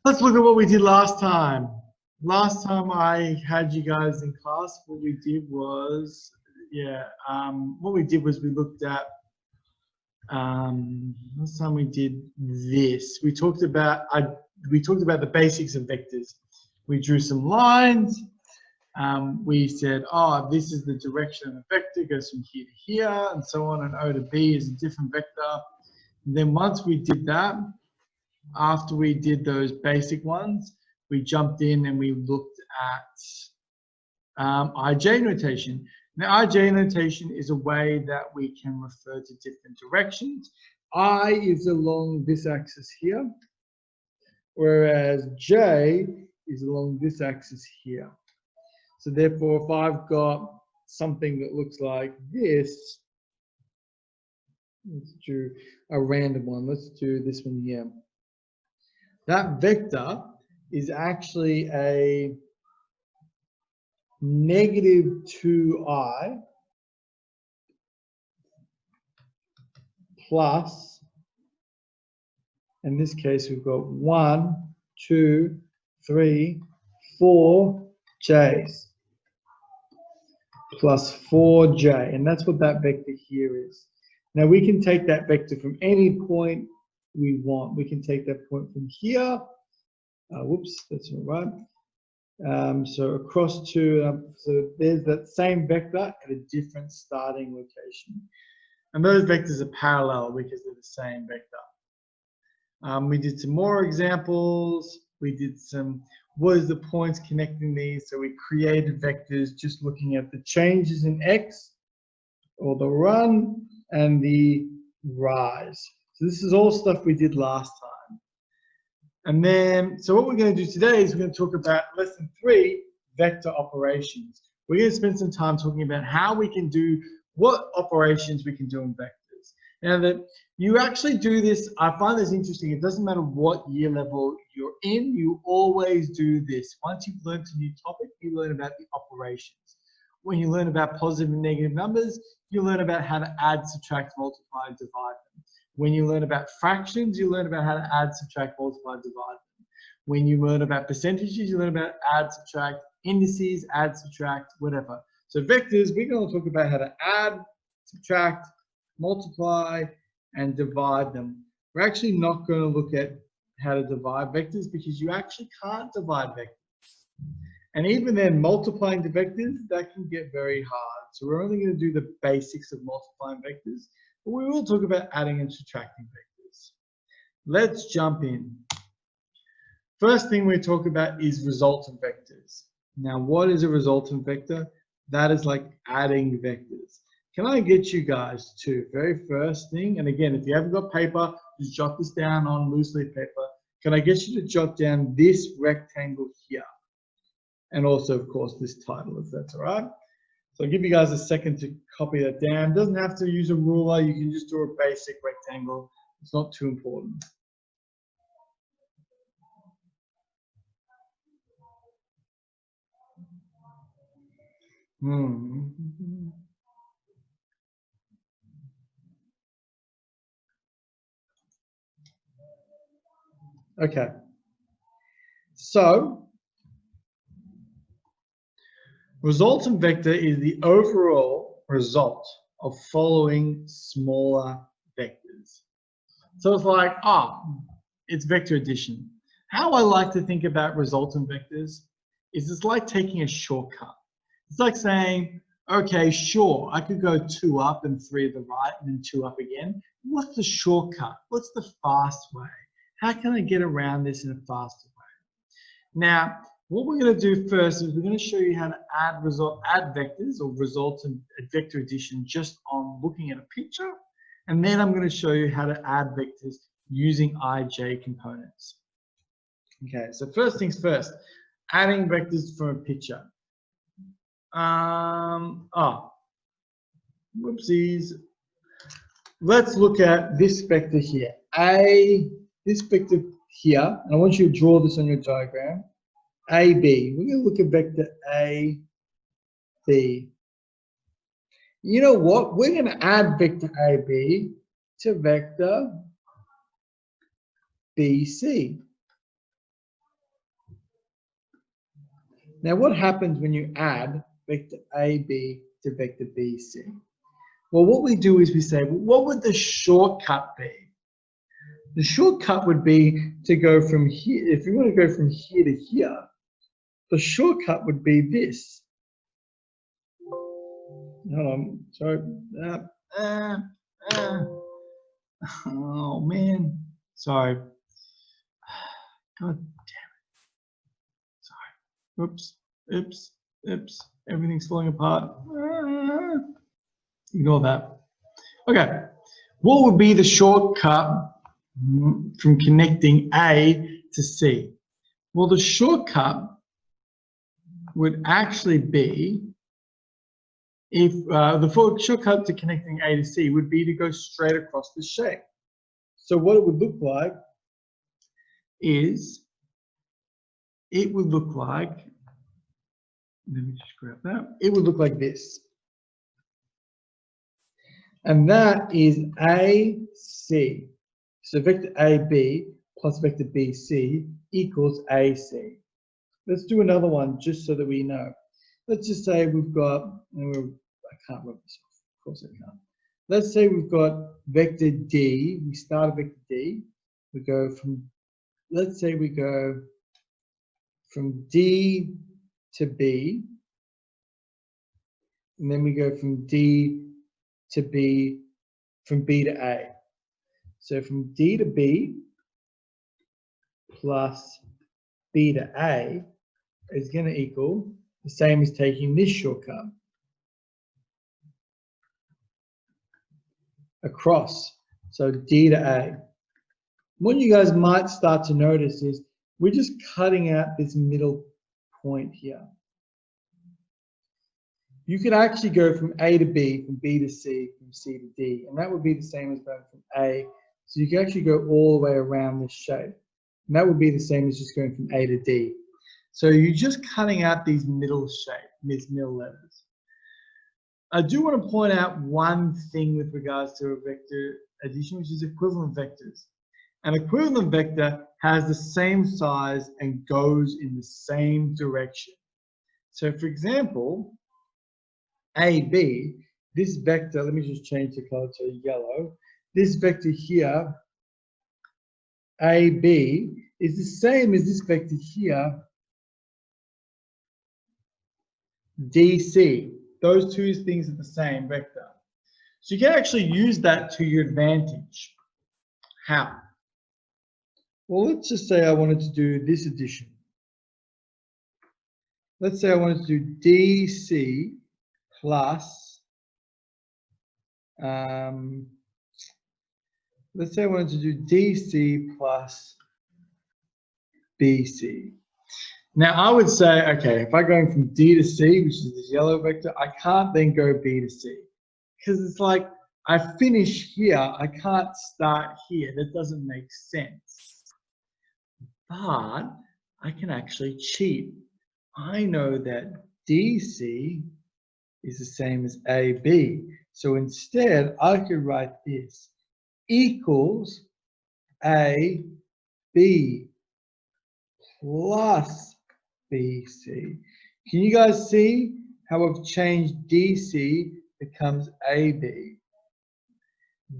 Let's look at what we did last time. Last time I had you guys in class, what we did was, what we did was we looked at, last time we did this. We talked about the basics of vectors. We drew some lines. We said, oh, this is the direction of a vector, goes from here to here, and so on, and O to B is a different vector. And then once we did that, after we did those basic ones, we jumped in and we looked at IJ notation. Now, IJ notation is a way that we can refer to different directions. I is along this axis here, whereas J is along this axis here. So therefore, if I've got something that looks like this, let's do a random one. Let's do this one here. That vector is actually a negative 2i plus, in this case, we've got 1, 2, 3, 4 j's plus 4j, and that's what that vector here is. Now we can take that vector from any point we want. We can take that point from here. Whoops, that's not right. So across to, so there's that same vector at a different starting location. And those vectors are parallel because they're the same vector. We did some more examples. We did some, what is the points connecting these? So we created vectors just looking at the changes in x, or the run, and the rise. So this is all stuff we did last time. And then, so what we're going to do today is we're going to talk about lesson 3, vector operations. We're going to spend some time talking about how we can do, what operations we can do in vectors. Now that you actually do this, I find this interesting. It doesn't matter what year level you're in, you always do this. Once you've learned a new topic, you learn about the operations. When you learn about positive and negative numbers, you learn about how to add, subtract, multiply, and divide them. When you learn about fractions, you learn about how to add, subtract, multiply, divide them. When you learn about percentages, you learn about add, subtract, indices, add, subtract, whatever. So vectors, we're going to talk about how to add, subtract, multiply, and divide them. We're actually not going to look at how to divide vectors because you actually can't divide vectors. And even then, multiplying the vectors, that can get very hard. So we're only going to do the basics of multiplying vectors, but we will talk about adding and subtracting vectors. Let's jump in. First thing we talk about is resultant vectors. Now, what is a resultant vector? That is like adding vectors. Can I get you guys to, very first thing, and again, if you haven't got paper, just jot this down on loose leaf paper. Can I get you to jot down this rectangle here? And also, of course, this title, if that's all right. So I'll give you guys a second to copy that down. Doesn't have to use a ruler. You can just do a basic rectangle. It's not too important. Okay. So resultant vector is the overall result of following smaller vectors. So it's like, it's vector addition. How I like to think about resultant vectors is it's like taking a shortcut. It's like saying, okay, sure, I could go 2 up and 3 to the right and then 2 up again. What's the shortcut? What's the fast way? How can I get around this in a faster way? Now, what we're going to do first is we're going to show you how to add vectors or resultant vector addition just on looking at a picture. And then I'm going to show you how to add vectors using IJ components. Okay, so first things first, adding vectors from a picture. Whoopsies. Let's look at this vector here. This vector here, and I want you to draw this on your diagram. AB. We're going to look at vector AB. You know what? We're going to add vector AB to vector BC. Now, what happens when you add vector AB to vector BC? Well, what we do is we say, well, what would the shortcut be? The shortcut would be to go from here. If you want to go from here to here, the shortcut would be this. Hold on, sorry. Oh man, sorry. God damn it. Sorry. Oops. Everything's falling apart. Ignore that. Okay. What would be the shortcut from connecting A to C? Well, the shortcut would actually be, if the shortcut to connecting A to C would be to go straight across the shape. So what it would look like is, it would look like, let me just grab that. It would look like this. And that is AC. So vector AB plus vector BC equals AC. Let's do another one just so that we know. Let's just say we've got, I can't rub this off, of course I can't. Let's say we've got vector D, we start at vector D, we go from, let's say we go from D to B, and then we go from D to B, from B to A. So from D to B plus B to A is going to equal the same as taking this shortcut across. So D to A. What you guys might start to notice is we're just cutting out this middle point here. You could actually go from A to B, from B to C, from C to D, and that would be the same as going from A. So you can actually go all the way around this shape. And that would be the same as just going from A to D. So you're just cutting out these middle shape, these middle letters. I do want to point out one thing with regards to a vector addition, which is equivalent vectors. An equivalent vector has the same size and goes in the same direction. So for example, AB, this vector, let me just change the color to yellow. This vector here, AB, is the same as this vector here, DC. Those two things are the same vector. So you can actually use that to your advantage. How? Well, let's just say I wanted to do this addition. Let's say I wanted to do DC plus, let's say I wanted to do DC plus BC. Now I would say, okay, if I'm going from D to C, which is this yellow vector, I can't then go B to C. Because it's like, I finish here, I can't start here. That doesn't make sense. But I can actually cheat. I know that DC is the same as AB. So instead, I could write this equals AB plus BC. Can you guys see how I've changed DC becomes AB?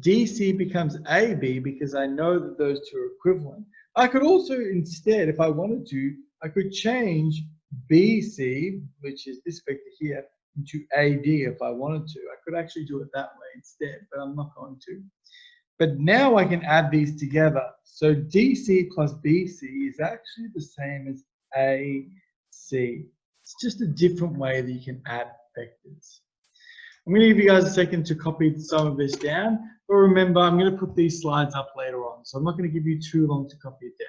DC becomes AB because I know that those two are equivalent. I could also instead, if I wanted to, I could change BC, which is this vector here, into AD if I wanted to. I could actually do it that way instead, but I'm not going to. But now I can add these together. So DC plus BC is actually the same as AC. It's just a different way that you can add vectors. I'm going to give you guys a second to copy some of this down, but remember, I'm going to put these slides up later on, so I'm not going to give you too long to copy it down.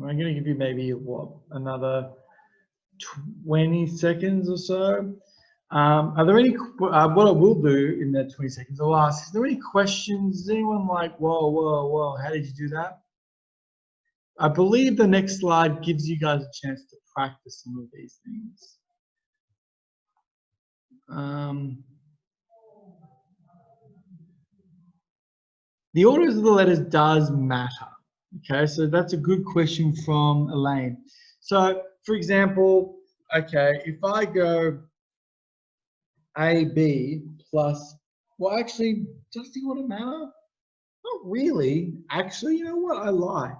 I'm going to give you maybe, what, another 20 seconds or so. Are there any, what I will do in that 20 seconds, I'll ask, is there any questions? Is anyone like, whoa, how did you do that? I believe the next slide gives you guys a chance to practice some of these things. The orders of the letters does matter. Okay, so that's a good question from Elaine. So, for example, okay, if I go AB plus, well, actually, does it want to matter? Not really. Actually, you know what? I lie.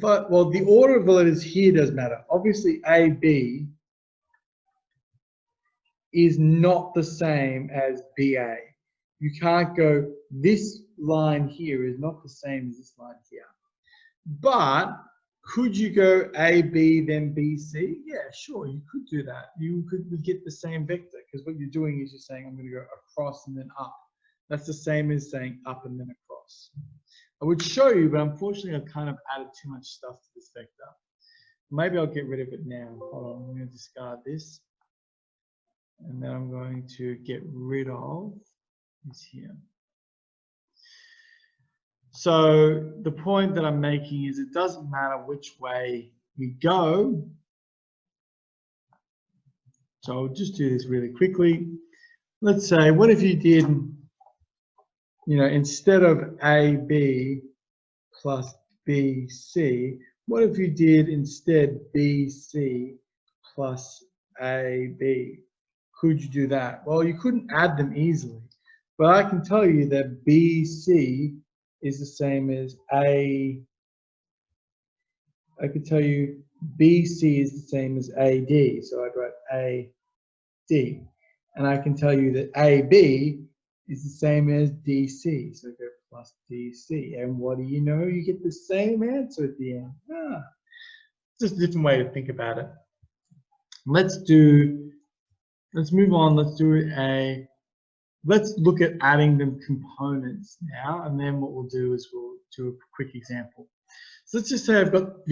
Well, the order of the letters here does matter. Obviously, AB is not the same as BA. You can't go, this line here is not the same as this line here. But could you go A, B, then B, C? Yeah, sure, you could do that. You could get the same vector, because what you're doing is you're saying, I'm going to go across and then up. That's the same as saying up and then across. I would show you, but unfortunately I've kind of added too much stuff to this vector. Maybe I'll get rid of it now. Hold on, I'm going to discard this. And then I'm going to get rid of this here. So the point that I'm making is it doesn't matter which way we go. So I'll just do this really quickly. Let's say, what if you did, you know, instead of AB plus BC, what if you did instead BC plus AB? Could you do that? Well, you couldn't add them easily, but I can tell you that BC is the same as A. I could tell you BC is the same as AD, so I'd write AD. And I can tell you that AB is the same as DC, so I go plus DC. And what do you know? You get the same answer at the end. Just a different way to think about it. Let's move on. Let's look at adding the components now, and then what we'll do is we'll do a quick example. So let's just say I've got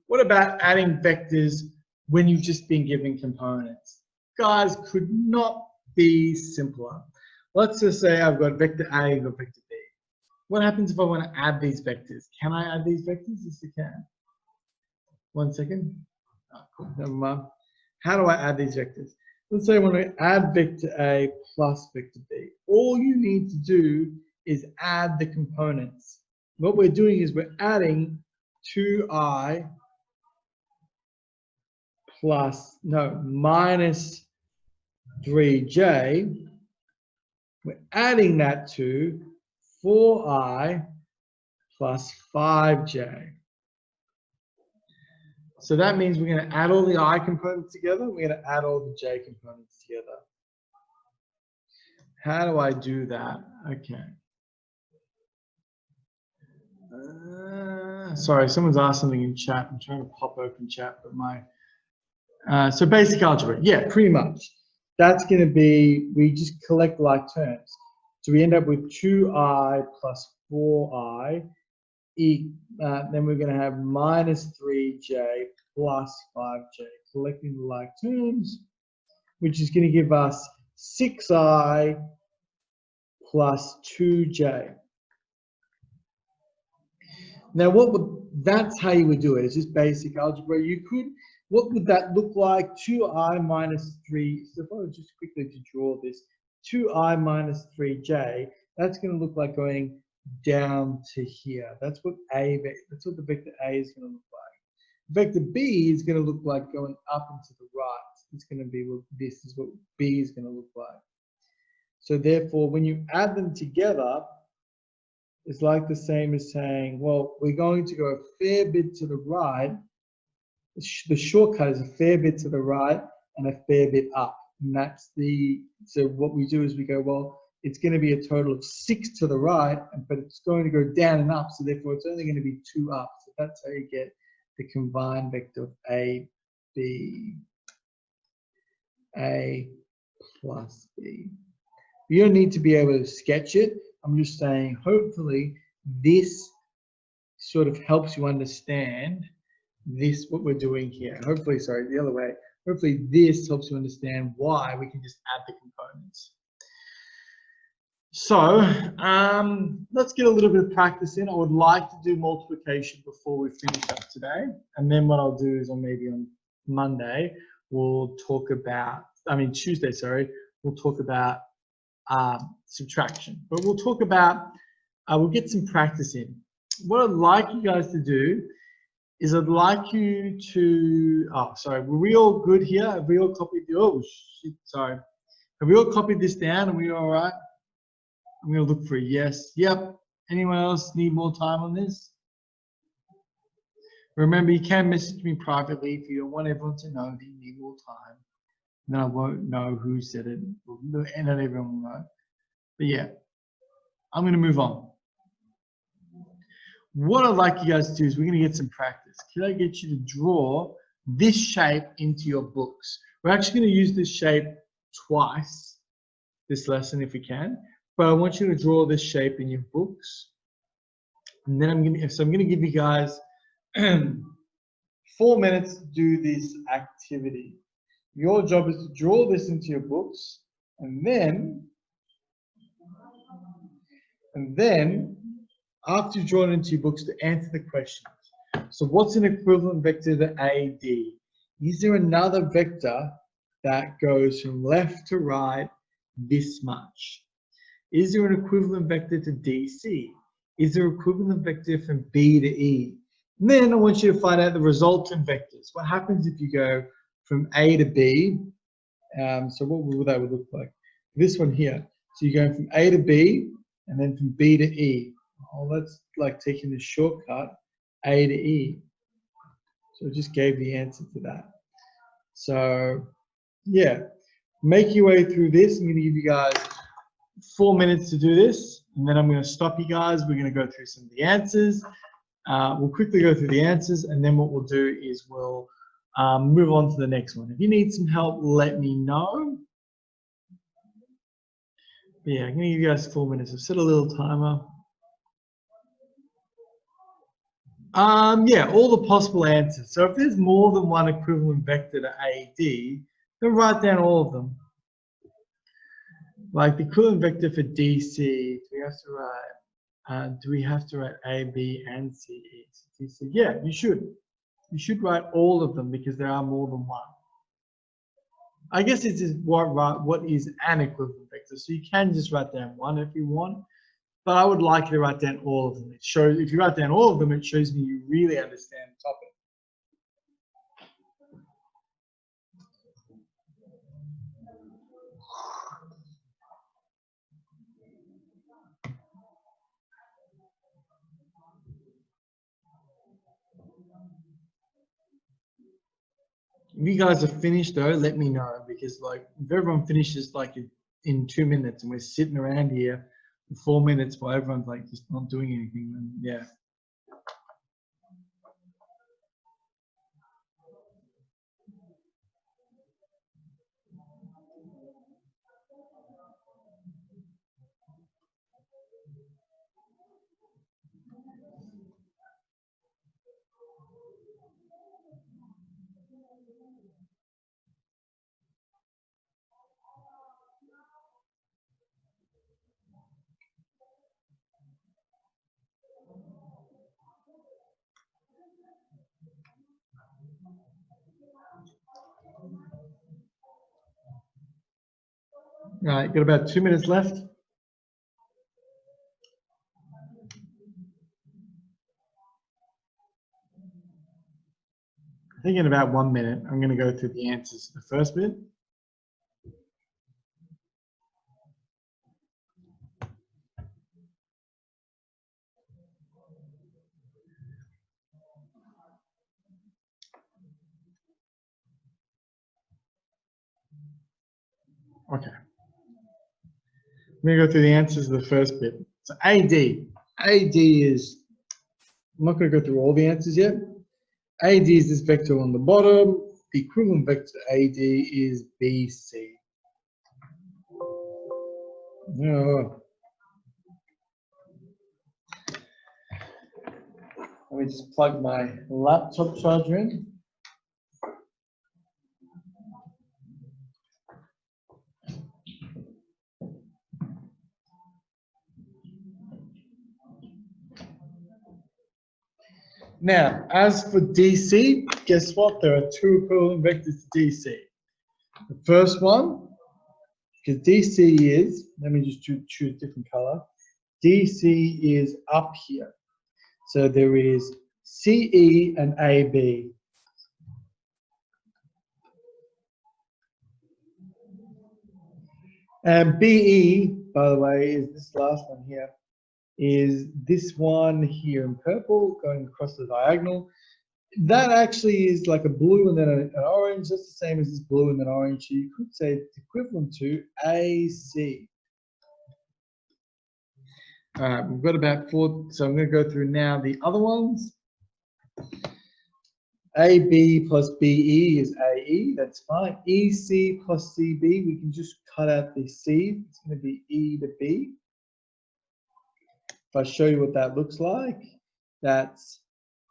what about adding vectors when you've just been given components? Guys, could not be simpler. Let's just say I've got vector A, I've got vector B. What happens if I want to add these vectors? Can I add these vectors? Yes, I can. 1 second. Oh, cool. Never mind. How do I add these vectors? Let's say I want to add vector A plus vector B. All you need to do is add the components. What we're doing is we're adding 2i minus 3j. We're adding that to 4i plus 5j. So that means we're going to add all the I components together. We're going to add all the J components together. How do I do that? Okay. Sorry, someone's asked something in chat. I'm trying to pop open chat, but so basic algebra. Yeah, pretty much. That's going to be, we just collect like terms. So we end up with 2i plus 4i. Then we're going to have minus 3j plus 5j, collecting the like terms, which is going to give us 6i plus 2j. Now, that's how you would do it. It's just basic algebra. What would that look like? 2i minus 3. So if I was just quickly to draw this, 2i minus 3j, that's going to look like going down to here. That's what the vector A is going to look like. Vector B is going to look like going up and to the right. It's going to be this is what B is going to look like. So therefore, when you add them together, it's like the same as saying, well, we're going to go a fair bit to the right. The shortcut is a fair bit to the right and a fair bit up. And so what we do is we go, well, it's going to be a total of 6 to the right, but it's going to go down and up, so therefore it's only going to be 2 up. So that's how you get the combined vector of A, B, A plus B. You don't need to be able to sketch it. I'm just saying, hopefully this sort of helps you understand what we're doing here. Hopefully, sorry, the other way. Hopefully this helps you understand why we can just add the components. So let's get a little bit of practice in. I would like to do multiplication before we finish up today. And then what I'll do is maybe on Monday, we'll talk about, Tuesday, sorry, we'll talk about subtraction. But we'll talk about, we'll get some practice in. what I'd like you guys to do is I'd like you to, oh, sorry, were we all good here? Have we all copied the, oh, shit, sorry. Have we all copied this down? Are we all right? I'm gonna look for a yes. Yep. Anyone else need more time on this? Remember, you can message me privately if you don't want everyone to know that you need more time. Then I won't know who said it, and not everyone will know. But yeah, I'm gonna move on. What I'd like you guys to do is we're gonna get some practice. Can I get you to draw this shape into your books? We're actually gonna use this shape twice this lesson if we can, but I want you to draw this shape in your books. And then I'm gonna give you guys 4 minutes to do this activity. Your job is to draw this into your books, and then after you draw it into your books, to answer the questions. So what's an equivalent vector to AD? Is there another vector that goes from left to right this much? Is there an equivalent vector to DC? Is there an equivalent vector from B to E? And then I want you to find out the resultant vectors. What happens if you go from A to B? So what would that look like? This one here. So you're going from A to B and then from B to E. Oh, that's like taking the shortcut, A to E. So it just gave the answer to that. So yeah, make your way through this. I'm going to give you guys 4 minutes to do this, and then I'm going to stop you guys. We're going to go through some of the answers. We'll quickly go through the answers, and then what we'll do is we'll move on to the next one. If you need some help, let me know. But yeah, I'm going to give you guys 4 minutes. I've set a little timer. Yeah, all the possible answers. So if there's more than one equivalent vector to AD, then write down all of them. Like the equivalent vector for DC, do we have to write A, B, and C, DC? Yeah, you should. You should write all of them because there are more than one. I guess it is what is an equivalent vector. So you can just write down one if you want, but I would like you to write down all of them. It shows, if you write down all of them, it shows me you really understand the topic. If you guys are finished though, let me know, because like if everyone finishes like in 2 minutes and we're sitting around here for 4 minutes while everyone's like just not doing anything, then yeah. All right, got about 2 minutes left. I think in about 1 minute, I'm going to go through the answers to the first bit. Okay. I'm going to go through the answers of the first bit. So AD. AD is, I'm not going to go through all the answers yet. AD is this vector on the bottom. The equivalent vector to AD is BC. Oh. Let me just plug my laptop charger in. Now, as for DC, guess what? There are two equivalent vectors to DC. The first one, because DC is, let me just choose a different color. DC is up here. So there is CE and AB. And BE, by the way, is this last one here, is this one here in purple going across the diagonal. That actually is like a blue and then an orange. That's the same as this blue and then orange. So you could say it's equivalent to AC. All right, we've got about 4, so I'm going to go through now the other ones. AB plus BE is AE, that's fine. EC plus CB, we can just cut out the C. It's going to be E to B. If I show you what that looks like, that's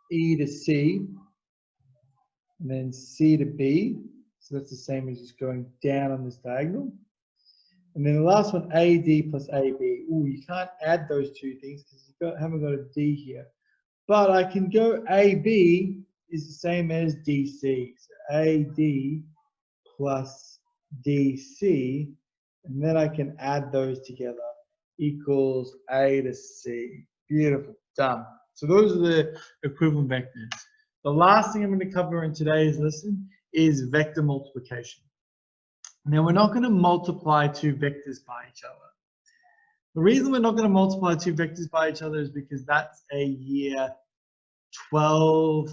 E to C, and then C to B. So that's the same as just going down on this diagonal. And then the last one, AD plus AB. Ooh, you can't add those two things because you haven't got a D here. But I can go AB is the same as DC. So AD plus DC, and then I can add those together, equals A to C. Beautiful, done. So those are the equivalent vectors. The last thing I'm going to cover in today's lesson is vector multiplication. Now we're not going to multiply two vectors by each other. The reason we're not going to multiply two vectors by each other is because that's a year 12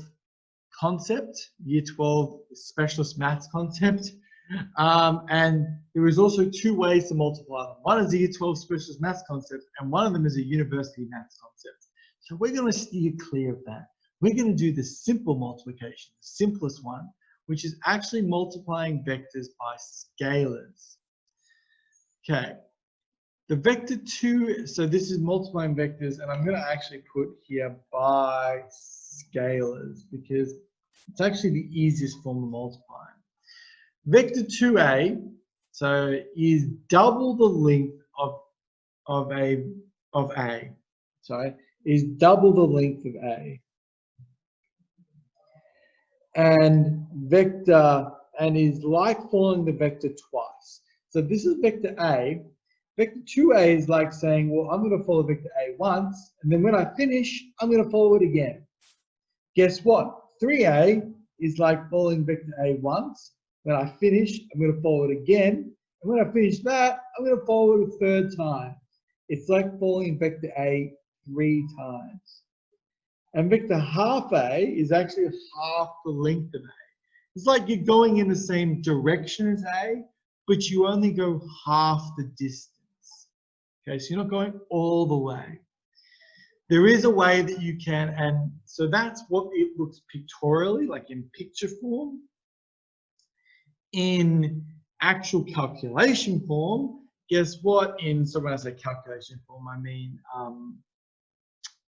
concept, year 12 specialist maths concept. And there is also two ways to multiply them. One is the year 12 specialist maths concept, and one of them is a university maths concept. So we're going to steer clear of that. We're going to do the simple multiplication, the simplest one, which is actually multiplying vectors by scalars. Okay, the vector 2, so this is multiplying vectors, and I'm going to actually put here by scalars because it's actually the easiest form of multiplying. Vector 2a, so is double the length of A. Sorry, is double the length of A. And vector, and is like following the vector twice. So this is vector A. Vector 2a is like saying, well, I'm going to follow vector A once, and then when I finish, I'm going to follow it again. Guess what? 3a is like following vector A once. When I finish, I'm going to follow it again. And when I finish that, I'm going to follow it a third time. It's like following vector A 3 times. And vector half A is actually half the length of A. It's like you're going in the same direction as A, but you only go half the distance. Okay, so you're not going all the way. There is a way that you can, and so that's what it looks pictorially, like in picture form. In actual calculation form, guess what? So when I say calculation form, I mean,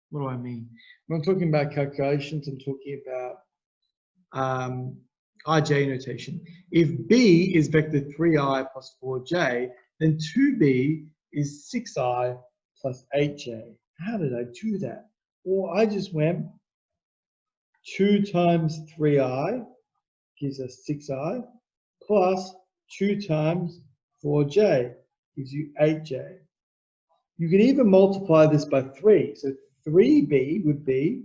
what do I mean? When I'm talking about calculations, I'm talking about IJ notation. If B is vector 3i plus 4j, then 2b is 6i plus 8j. How did I do that? Well, I just went 2 times 3i gives us 6i plus 2 times 4j gives you 8j. You can even multiply this by 3. So 3b would be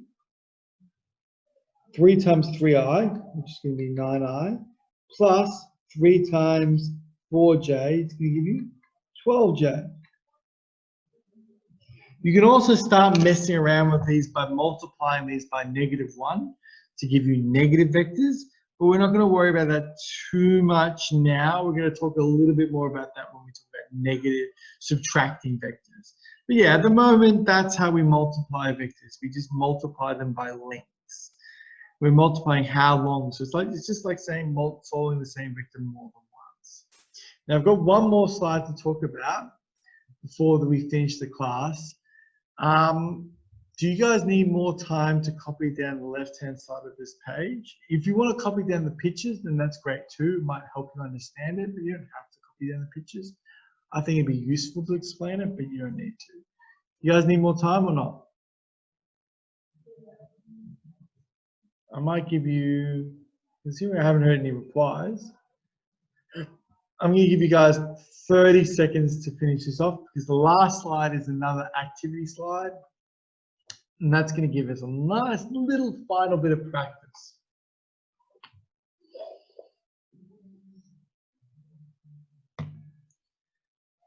3 times 3i, which is going to be 9i, plus 3 times 4j, it's going to give you 12j. You can also start messing around with these by multiplying these by -1 to give you negative vectors, but we're not going to worry about that too much now. We're going to talk a little bit more about that when we talk about negative subtracting vectors. But yeah, at the moment, that's how we multiply vectors. We just multiply them by lengths. We're multiplying how long. So it's just like saying following the same vector more than once. Now I've got one more slide to talk about before we finish the class. Do you guys need more time to copy down the left-hand side of this page? If you want to copy down the pictures, then that's great too. It might help you understand it, but you don't have to copy down the pictures. I think it'd be useful to explain it, but you don't need to. You guys need more time or not? I might give you, considering I haven't heard any replies, I'm going to give you guys 30 seconds to finish this off because the last slide is another activity slide. And that's going to give us a nice little final bit of practice.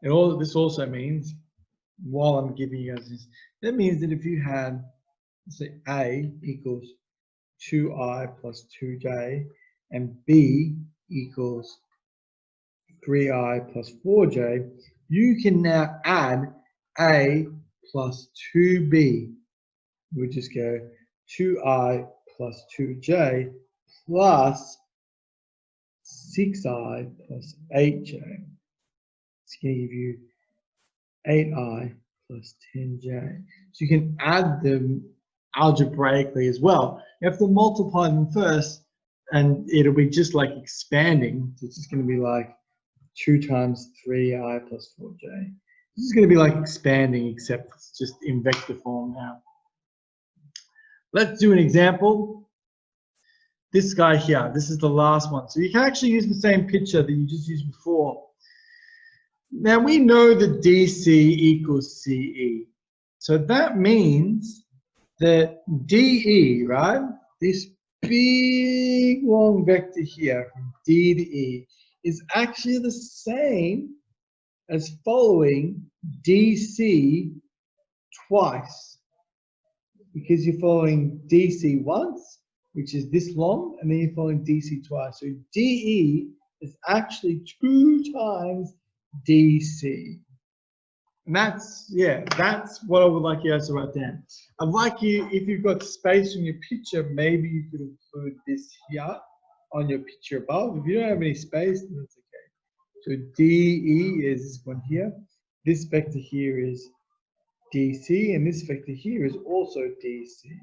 And this also means, while I'm giving you guys this, that means that if you had, let's say, A equals 2i plus 2j, and B equals 3i plus 4j, you can now add A plus 2b. We just go 2i plus 2j plus 6i plus 8j. It's going to give you 8i plus 10j. So you can add them algebraically as well. You have to multiply them first, and it'll be just like expanding. So it's just going to be like 2 times 3i plus 4j. This is going to be like expanding, except it's just in vector form now. Let's do an example. This guy here, this is the last one. So you can actually use the same picture that you just used before. Now we know that DC equals CE. So that means that DE, right? This big long vector here from D to E is actually the same as following DC twice, because you're following DC once, which is this long, and then you're following DC twice. So DE is actually 2 times DC. And that's what I would like you guys to write down. I'd like you, if you've got space in your picture, maybe you could include this here on your picture above. If you don't have any space, then that's okay. So DE is this one here. This vector here is DC, and this vector here is also DC. You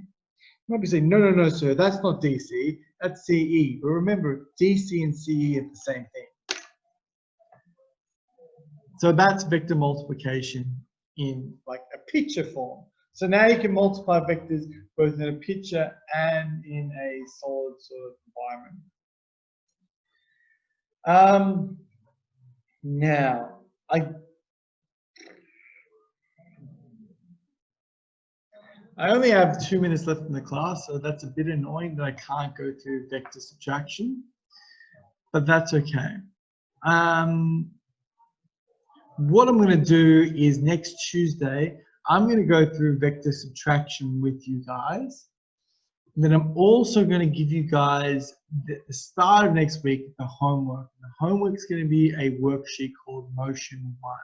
might be saying, no, sir, that's not DC, that's CE. But remember, DC and CE are the same thing. So that's vector multiplication in like a picture form. So now you can multiply vectors both in a picture and in a solid sort of environment. Now, I only have 2 minutes left in the class, so that's a bit annoying that I can't go through vector subtraction, but that's okay. What I'm going to do is next Tuesday, I'm going to go through vector subtraction with you guys. And then I'm also going to give you guys the start of next week the homework. The homework is going to be a worksheet called Motion 1.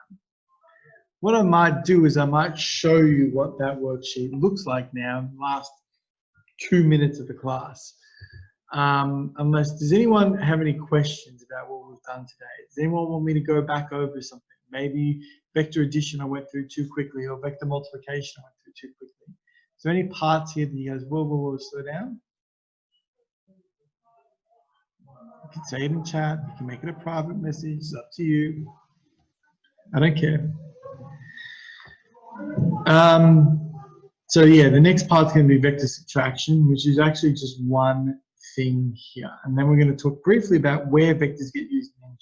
What I might do is I might show you what that worksheet looks like now in the last 2 minutes of the class. Does anyone have any questions about what we've done today? Does anyone want me to go back over something? Maybe vector addition I went through too quickly, or vector multiplication I went through too quickly. Is there any parts here that you guys, whoa, slow down? You can say it in chat, you can make it a private message, it's up to you. I don't care. So yeah, the next part's going to be vector subtraction, which is actually just one thing here. And then we're going to talk briefly about where vectors get used in engineering.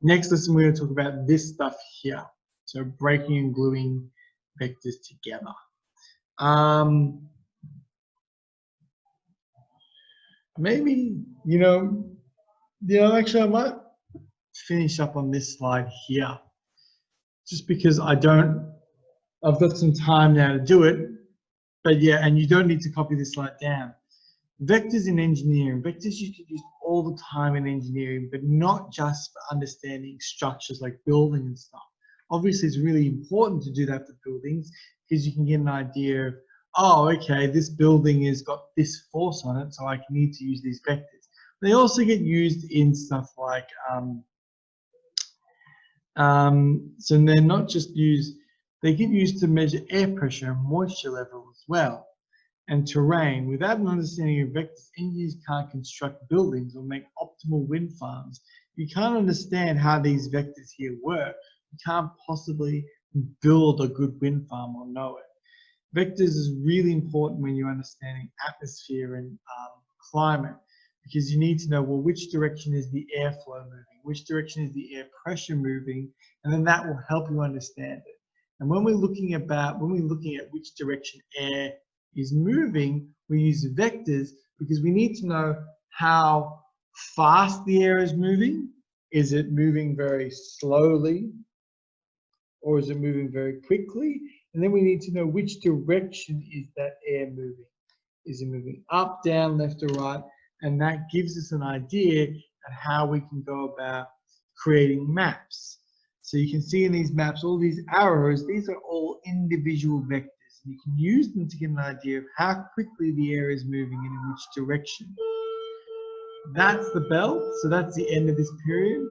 Next lesson, we're going to talk about this stuff here. So breaking and gluing vectors together. Maybe, actually I might finish up on this slide here, just because I've got some time now to do it. But yeah, and you don't need to copy this slide down. Vectors in engineering, vectors you can use all the time in engineering, but not just for understanding structures like building and stuff. Obviously, it's really important to do that for buildings, because you can get an idea of, oh, okay, this building has got this force on it, so I need to use these vectors. They also get used in stuff like, so they're not just used, they get used to measure air pressure and moisture level as well, and terrain. Without an understanding of vectors, engineers can't construct buildings or make optimal wind farms. You can't understand how these vectors here work. You can't possibly build a good wind farm or know it. Vectors is really important when you're understanding atmosphere and climate, because you need to know, well, which direction is the airflow moving, which direction is the air pressure moving, and then that will help you understand it. And when we're looking at which direction air is moving, we use vectors because we need to know how fast the air is moving. Is it moving very slowly or is it moving very quickly? And then we need to know which direction is that air moving. Is it moving up, down, left, or right? And that gives us an idea of how we can go about creating maps. So you can see in these maps, all these arrows, these are all individual vectors. You can use them to get an idea of how quickly the air is moving and in which direction. That's the belt, so that's the end of this period.